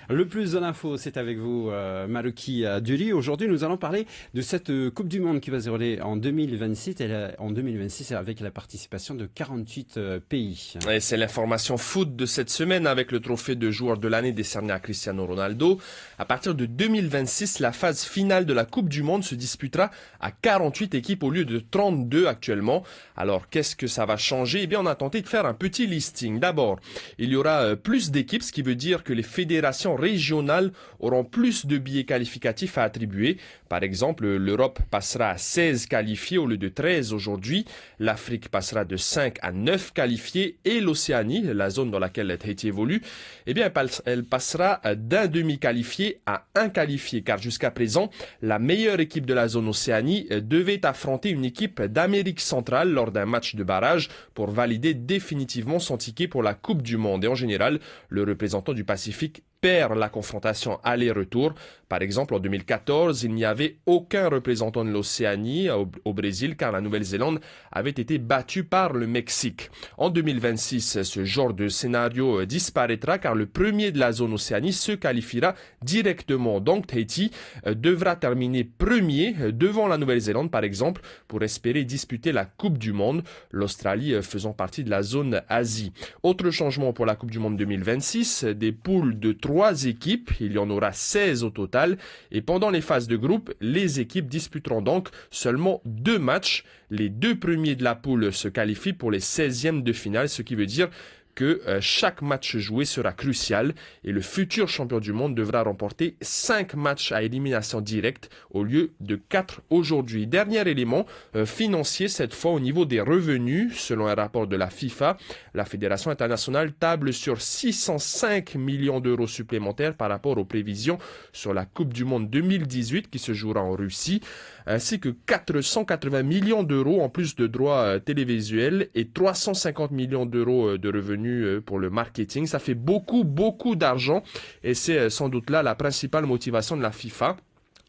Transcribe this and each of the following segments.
Le plus de l'info, c'est avec vous, Maruki Duri. Aujourd'hui, nous allons parler de cette Coupe du Monde qui va se dérouler en 2026, en 2026 avec la participation de 48 pays. Et c'est l'information foot de cette semaine avec le trophée de joueur de l'année décerné à Cristiano Ronaldo. À partir de 2026, la phase finale de la Coupe du Monde se disputera à 48 équipes au lieu de 32 actuellement. Alors, qu'est-ce que ça va changer? Eh bien, on a tenté de faire un petit listing. D'abord, il y aura plus d'équipes, ce qui veut dire que les fédérations régionales auront plus de billets qualificatifs à attribuer. Par exemple, l'Europe passera à 16 qualifiés au lieu de 13 aujourd'hui. L'Afrique passera de 5 à 9 qualifiés et l'Océanie, la zone dans laquelle Tahiti évolue, eh bien, elle passera d'un demi-qualifié à un qualifié, car jusqu'à présent, la meilleure équipe de la zone Océanie devait affronter une équipe d'Amérique centrale lors d'un match de barrage pour valider définitivement son ticket pour la Coupe du Monde. Et en général, le représentant du Pacifique perd la confrontation aller-retour. Par exemple, en 2014, il n'y avait aucun représentant de l'Océanie au Brésil car la Nouvelle-Zélande avait été battue par le Mexique. En 2026, ce genre de scénario disparaîtra car le premier de la zone Océanie se qualifiera directement. Donc Tahiti devra terminer premier devant la Nouvelle-Zélande par exemple pour espérer disputer la Coupe du Monde, l'Australie faisant partie de la zone Asie. Autre changement pour la Coupe du Monde 2026, des poules de 3 équipes, il y en aura 16 au total, et pendant les phases de groupe, les équipes disputeront donc seulement 2 matchs. Les 2 premiers de la poule se qualifient pour les 16e de finale, ce qui veut dire que chaque match joué sera crucial et le futur champion du monde devra remporter 5 matchs à élimination directe au lieu de 4 aujourd'hui. Dernier élément financier cette fois au niveau des revenus. Selon un rapport de la FIFA, la Fédération internationale table sur 605 millions d'euros supplémentaires par rapport aux prévisions sur la Coupe du Monde 2018 qui se jouera en Russie, ainsi que 480 millions d'euros en plus de droits télévisuels et 350 millions d'euros de revenus pour le marketing. Ça fait beaucoup d'argent et c'est sans doute là la principale motivation de la FIFA.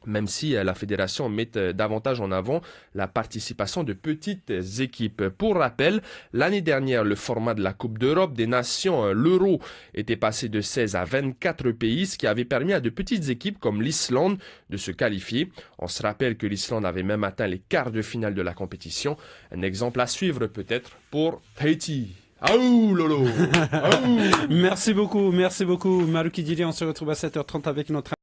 Même si la fédération met davantage en avant la participation de petites équipes. Pour rappel, l'année dernière, le format de la Coupe d'Europe des Nations, l'Euro, était passé de 16 à 24 pays, ce qui avait permis à de petites équipes comme l'Islande de se qualifier. On se rappelle que l'Islande avait même atteint les quarts de finale de la compétition. Un exemple à suivre peut-être pour Tahiti. Aouh, Lolo! Aouh! Merci beaucoup, Maruki Duri. On se retrouve à 7h30 avec notre